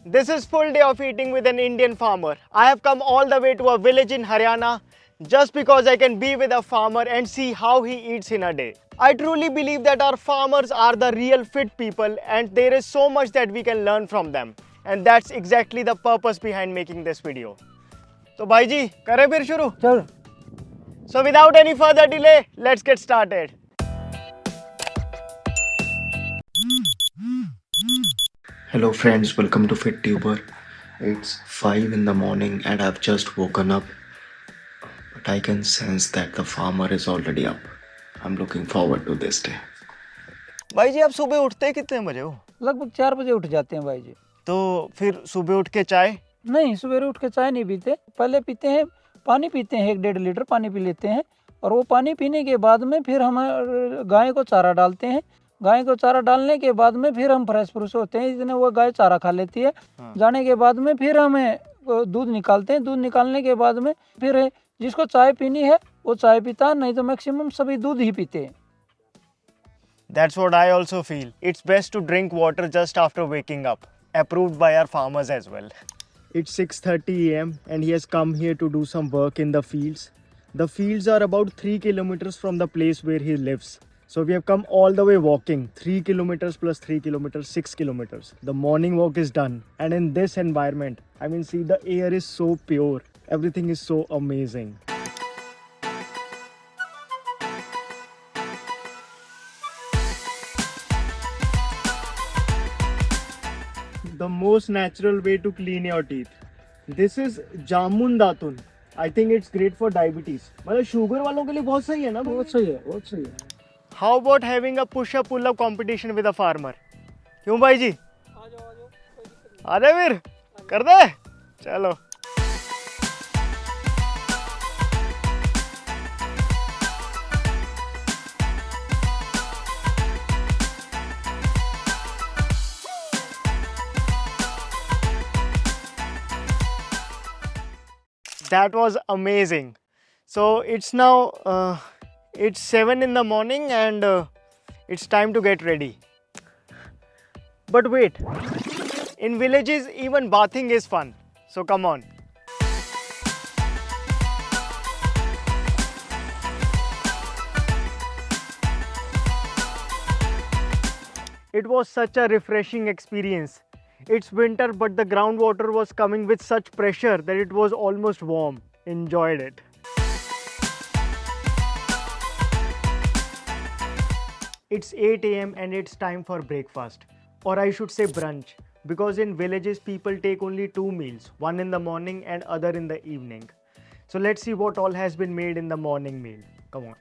This is full day of eating with an Indian farmer. I have come all the way to a village in Haryana just because I can be with a farmer and see how he eats in a day. I truly believe that our farmers are the real fit people and there is so much that we can learn from them. And that's exactly the purpose behind making this video. So भाई जी, करें फिर शुरू? चल So without any further delay, let's get started. Hello friends, welcome to FitTuber. It's 5 in the morning and I've just woken up. But I can sense that the farmer is already up. I'm looking forward to this day. भाई जी आप सुबह उठते कितने बजे हो? लगभग 4 बजे उठ जाते हैं भाई जी। तो फिर सुबह उठ के चाय? नहीं, सवेरे उठ के चाय नहीं पीते, पहले पीते हैं पानी, पीते हैं 1-1.5 लीटर पानी पी लेते हैं और वो पानी पीने के बाद में फिर हम गाय को चारा डालते हैं। गाय को चारा डालने के बाद में फिर हम फ्रेश फ्रूश होते हैं, इसलिए वो गाय चारा खा लेती है। जाने के बाद में फिर हमें दूध निकालते हैं, दूध निकालने के बाद में फिर जिसको चाय पीनी है वो चाय पीता है, नहीं तो मैक्सिमम सभी दूध ही पीते हैं। That's what I also feel. It's best to drink water just after waking up. Approved by our farmers as well. It's 6:30 a.m. and he has come here to do some work in the fields. The fields are about 3 kilometers from the place where he lives. So we have come all the way walking. 3 kilometers plus 3 kilometers, 6 kilometers. The morning walk is done. And in this environment, I mean, see, the air is so pure. Everything is so amazing. The most natural way to clean your teeth. This is jamun datun. I think it's great for diabetes. मतलब sugar वालों के लिए बहुत सही है ना? बहुत सही है, बहुत सही है। How about having a push-up pull-up competition with a farmer? क्यों भाई जी? आ जाओ फिर कर दे चलो. That was amazing. So it's now it's 7 in the morning and it's time to get ready. But wait, in villages even bathing is fun. So come on. It was such a refreshing experience. It's winter, but the groundwater was coming with such pressure that it was almost warm. Enjoyed it. It's 8 a.m. and it's time for breakfast. Or I should say brunch. Because in villages people take only 2 meals. One in the morning and other in the evening. So let's see what all has been made in the morning meal. Come on.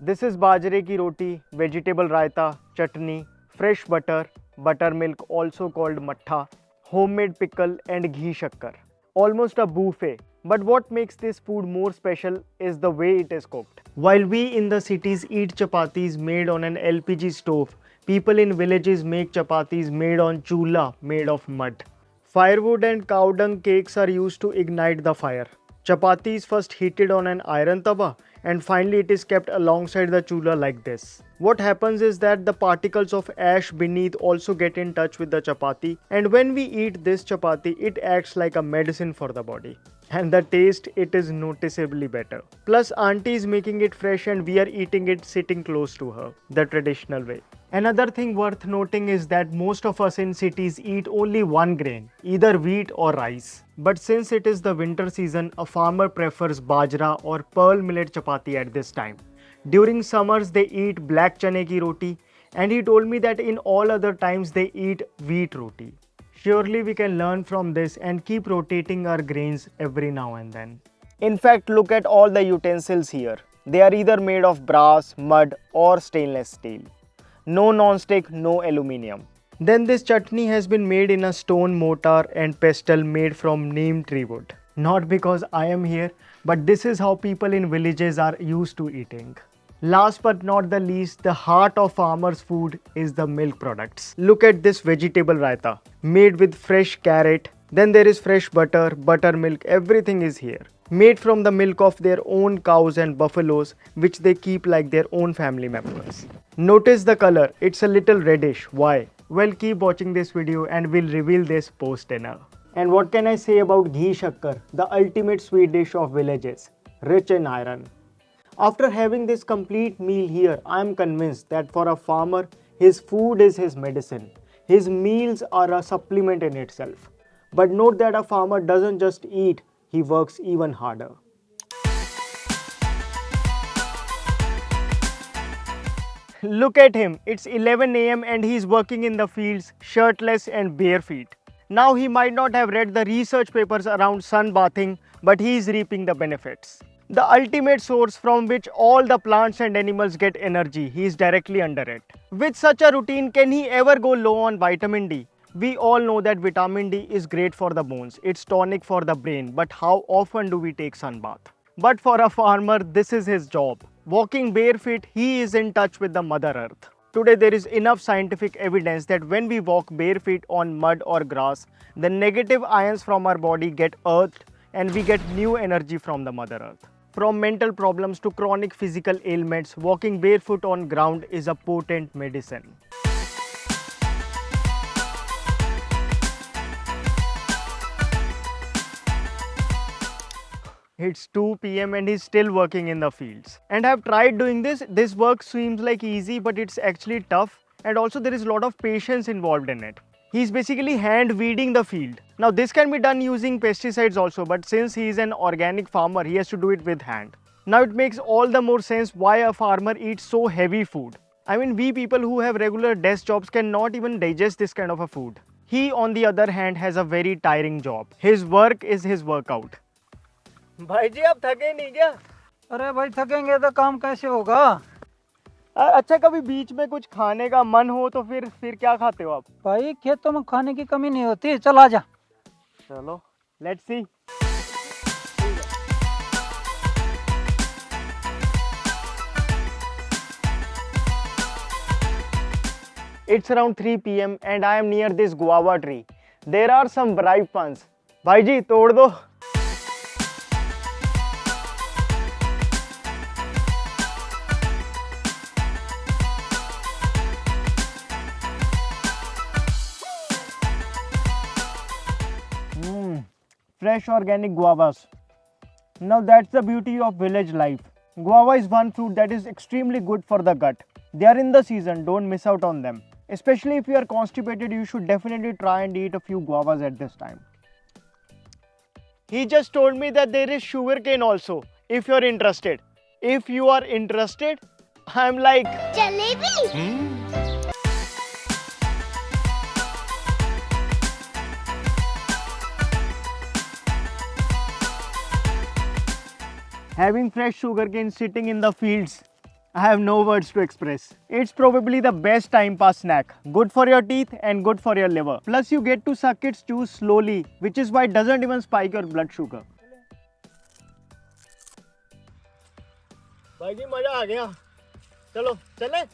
This is bajre ki roti, vegetable raita, chutney, fresh butter, buttermilk also called matha, homemade pickle and ghee shakkar. Almost a buffet. But what makes this food more special is the way it is cooked. While we in the cities eat chapatis made on an LPG stove, people in villages make chapatis made on chula made of mud. Firewood and cow dung cakes are used to ignite the fire. Chapati is first heated on an iron tawa and finally it is kept alongside the chula like this. What happens is that the particles of ash beneath also get in touch with the chapati, and when we eat this chapati, it acts like a medicine for the body. And the taste, it is noticeably better. Plus auntie is making it fresh and we are eating it sitting close to her, the traditional way. Another thing worth noting is that most of us in cities eat only one grain, either wheat or rice. But since it is the winter season, a farmer prefers bajra or pearl millet chapati at this time. During summers they eat black chane ki roti, and he told me that in all other times they eat wheat roti. Surely we can learn from this and keep rotating our grains every now and then. In fact, look at all the utensils here. They are either made of brass, mud or stainless steel. No non-stick, no aluminium. Then this chutney has been made in a stone mortar and pestle made from neem tree wood. Not because I am here, but this is how people in villages are used to eating. Last but not the least, the heart of farmers' food is the milk products. Look at this vegetable raita, made with fresh carrot. Then there is fresh butter, buttermilk, everything is here. Made from the milk of their own cows and buffaloes, which they keep like their own family members. Notice the color, it's a little reddish. Why? Well, keep watching this video and we'll reveal this post dinner. And what can I say about ghee shakkar, the ultimate sweet dish of villages, rich in iron? After having this complete meal here, I am convinced that for a farmer, his food is his medicine. His meals are a supplement in itself. But note that a farmer doesn't just eat, he works even harder. Look at him, it's 11 am and he's working in the fields, shirtless and bare feet. Now he might not have read the research papers around sunbathing, but he is reaping the benefits. The ultimate source from which all the plants and animals get energy, he is directly under it. With such a routine, can he ever go low on vitamin D? We all know that vitamin D is great for the bones, it's tonic for the brain, but how often do we take sunbath? But for a farmer, this is his job. Walking barefoot, he is in touch with the Mother Earth. Today there is enough scientific evidence that when we walk barefoot on mud or grass, the negative ions from our body get earthed and we get new energy from the Mother Earth. From mental problems to chronic physical ailments, walking barefoot on ground is a potent medicine. It's 2 p.m. and he's still working in the fields. And I've tried doing this. This work seems like easy, but it's actually tough. And also there is a lot of patience involved in it. He's basically hand weeding the field. Now this can be done using pesticides also, but since he's an organic farmer, he has to do it with hand. Now it makes all the more sense why a farmer eats so heavy food. I mean, we people who have regular desk jobs cannot even digest this kind of a food. He, on the other hand, has a very tiring job. His work is his workout. भाई जी आप थके नहीं क्या? अरे भाई थकेंगे तो काम कैसे होगा? अच्छा कभी बीच में कुछ खाने का मन हो तो फिर क्या खाते हो आप? भाई खेतों में खाने की कमी नहीं होती, चल आजा। चलो, let's see. It's around 3 p.m. and I am near this guava tree. There are some ripe ones. भाई जी तोड़ दो। Fresh organic guavas. Now that's the beauty of village life. Guava is one fruit that is extremely good for the gut. They are in the season, don't miss out on them. Especially if you are constipated, you should definitely try and eat a few guavas at this time. He just told me that there is sugarcane also, if you're interested. If you are interested, I'm like... Jalebi! Having fresh sugarcane sitting in the fields, I have no words to express. It's probably the best time pass snack. Good for your teeth and good for your liver. Plus you get to suck its juice slowly, which is why it doesn't even spike your blood sugar. भाई जी मजा आ गया। चलो चले।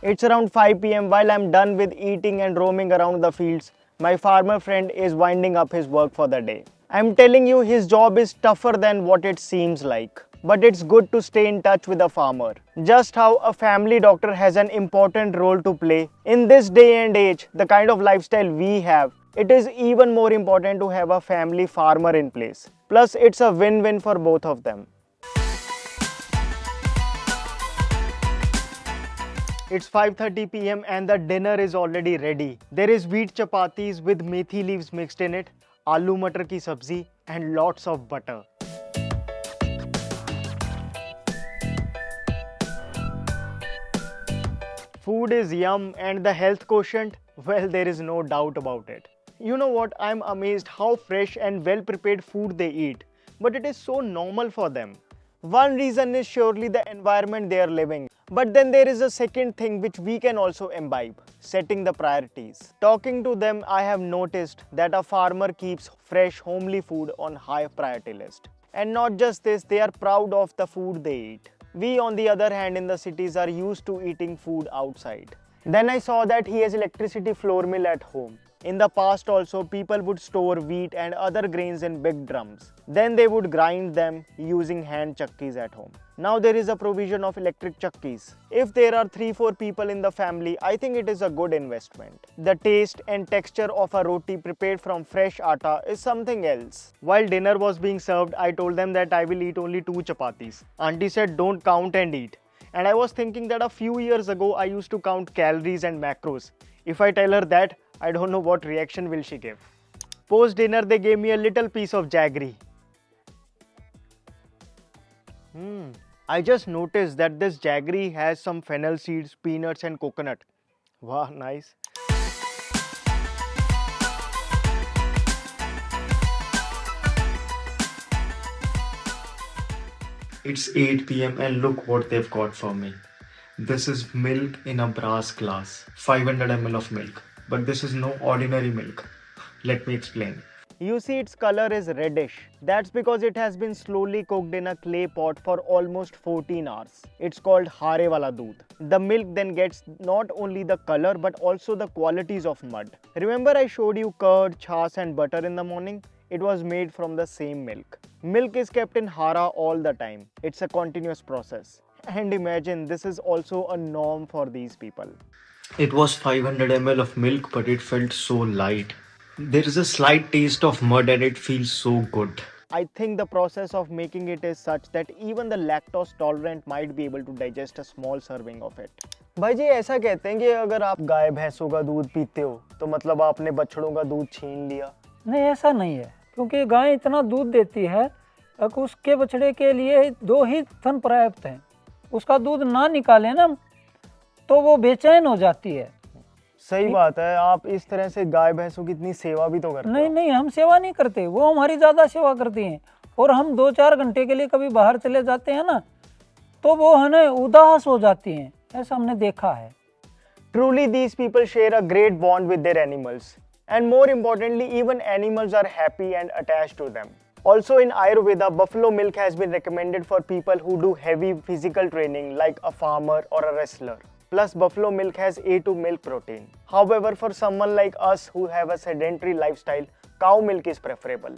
It's around 5 p.m. While I'm done with eating and roaming around the fields, my farmer friend is winding up his work for the day. I'm telling you, his job is tougher than what it seems like. But it's good to stay in touch with a farmer. Just how a family doctor has an important role to play. In this day and age, the kind of lifestyle we have, it is even more important to have a family farmer in place. Plus, it's a win-win for both of them. It's 5:30 p.m. and the dinner is already ready. There is wheat chapatis with methi leaves mixed in it, aloo matar ki sabzi and lots of butter. Food is yum and the health quotient, well, there is no doubt about it. You know what, I'm amazed how fresh and well prepared food they eat, but it is so normal for them. One reason is surely the environment they are living. But then there is a second thing which we can also imbibe, setting the priorities. Talking to them, I have noticed that a farmer keeps fresh, homely food on high priority list. And not just this, they are proud of the food they eat. We, on the other hand, in the cities are used to eating food outside. Then I saw that he has electricity floor mill at home. In the past also, people would store wheat and other grains in big drums. Then they would grind them using hand chakkis at home. Now there is a provision of electric chakkis. If there are 3-4 people in the family, I think it is a good investment. The taste and texture of a roti prepared from fresh atta is something else. While dinner was being served, I told them that I will eat only 2 chapatis. Auntie said don't count and eat. And I was thinking that a few years ago I used to count calories and macros. If I tell her that, I don't know what reaction will she give. Post dinner they gave me a little piece of jaggery. I just noticed that this jaggery has some fennel seeds, peanuts and coconut. Wow, nice. It's 8 p.m. and look what they've got for me. This is milk in a brass glass, 500 ml of milk. But this is no ordinary milk. Let me explain. You see its color is reddish. That's because it has been slowly cooked in a clay pot for almost 14 hours. It's called hare wala doodh. The milk then gets not only the color but also the qualities of mud. Remember I showed you curd, chas and butter in the morning? It was made from the same milk. Milk is kept in hara all the time. It's a continuous process. And imagine this is also a norm for these people. It was 500 ml of milk, but it felt so light. There is a slight taste of mud and it feels so good. I think the process of making it is such that even the lactose tolerant might be able to digest a small serving of it. भाई जी ऐसा कहते हैं कि अगर आप गाय भैंसों का दूध पीते हो तो मतलब आपने बछड़ों का दूध छीन लिया। नहीं, ऐसा नहीं है, क्योंकि गाय इतना दूध देती है कि उसके बछड़े के लिए 2 ही थन पर्याप्त हैं। उसका दूध ना निकाले ना तो वो बेचैन हो जाती है। सही बात है, आप इस तरह से गाय भैंसों की इतनी सेवा भी तो करते हो। नहीं, हम सेवा नहीं करते, वो हमारी ज़्यादा सेवा करती हैं। और हम 2-4 घंटे के लिए कभी बाहर चले जाते हैं ना तो वो है ना उदास हो जाती हैं, ऐसा हमने देखा है। Truly these people share a great bond with their animals. And more importantly, even animals are happy and attached to them. Also in Ayurveda, buffalo milk has been recommended for people who do heavy physical training like a farmer or a wrestler. Plus buffalo milk has A2 milk protein. However, for someone like us who have a sedentary lifestyle, cow milk is preferable.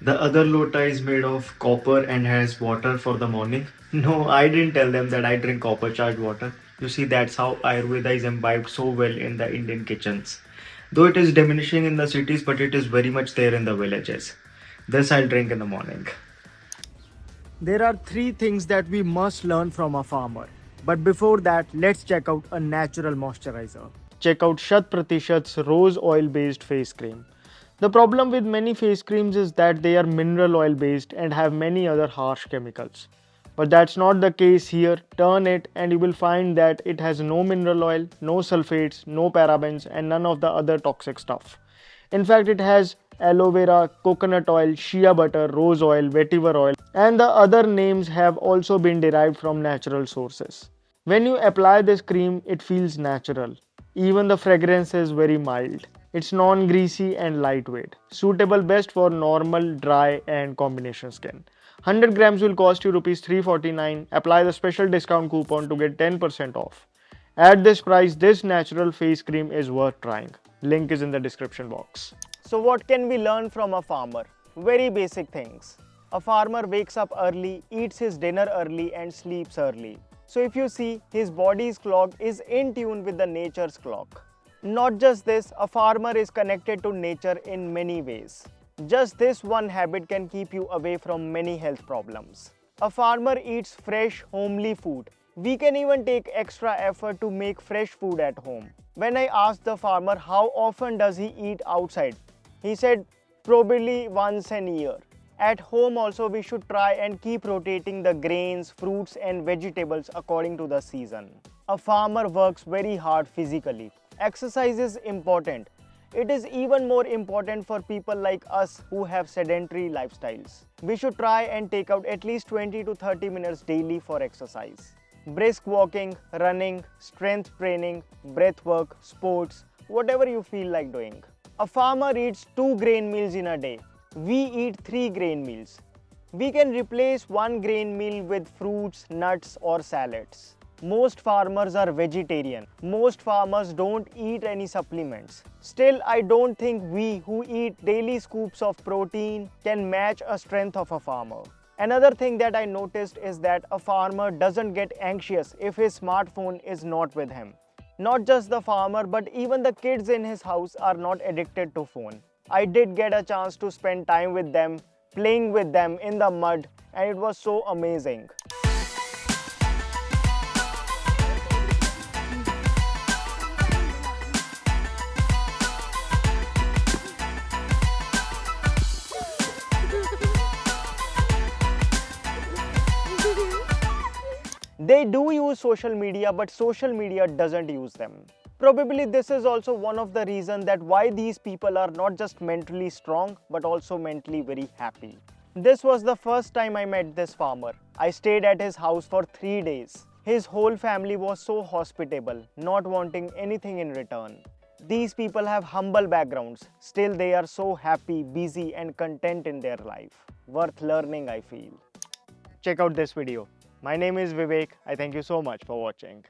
The other lota is made of copper and has water for the morning. No, I didn't tell them that I drink copper charged water. You see, that's how Ayurveda is imbibed so well in the Indian kitchens. Though it is diminishing in the cities, but it is very much there in the villages. This I'll drink in the morning. There are 3 things that we must learn from a farmer. But before that, let's check out a natural moisturizer. Check out Shat Pratishat's rose oil based face cream. The problem with many face creams is that they are mineral oil based and have many other harsh chemicals. But that's not the case here. Turn it and you will find that it has no mineral oil, no sulfates, no parabens and none of the other toxic stuff. In fact, it has aloe vera, coconut oil, shea butter, rose oil, vetiver oil and the other names have also been derived from natural sources. When you apply this cream, it feels natural. Even the fragrance is very mild. It's non-greasy and lightweight, suitable best for normal, dry and combination skin. 100 grams will cost you Rs 349. Apply the special discount coupon to get 10% off. At this price, this natural face cream is worth trying. Link is in the description box. So what can we learn from a farmer? Very basic things. A farmer wakes up early, eats his dinner early and sleeps early. So if you see, his body's clock is in tune with the nature's clock. Not just this, a farmer is connected to nature in many ways. Just this one habit can keep you away from many health problems. A farmer eats fresh, homely food. We can even take extra effort to make fresh food at home. When I asked the farmer how often does he eat outside, he said probably once a year. At home also we should try and keep rotating the grains, fruits and vegetables according to the season. A farmer works very hard physically. Exercise is important. It is even more important for people like us who have sedentary lifestyles. We should try and take out at least 20 to 30 minutes daily for exercise. Brisk walking, running, strength training, breath work, sports, whatever you feel like doing. A farmer eats 2 grain meals in a day. We eat 3 grain meals. We can replace 1 grain meal with fruits, nuts or salads. Most farmers are vegetarian. Most farmers don't eat any supplements. Still, I don't think we who eat daily scoops of protein can match a strength of a farmer. Another thing that I noticed is that a farmer doesn't get anxious if his smartphone is not with him. Not just the farmer, but even the kids in his house are not addicted to phone. I did get a chance to spend time with them, playing with them in the mud, and it was so amazing. They do use social media, but social media doesn't use them. Probably this is also one of the reasons that why these people are not just mentally strong, but also mentally very happy. This was the first time I met this farmer. I stayed at his house for 3 days. His whole family was so hospitable, not wanting anything in return. These people have humble backgrounds, still they are so happy, busy and content in their life. Worth learning, I feel. Check out this video. My name is Vivek. I thank you so much for watching.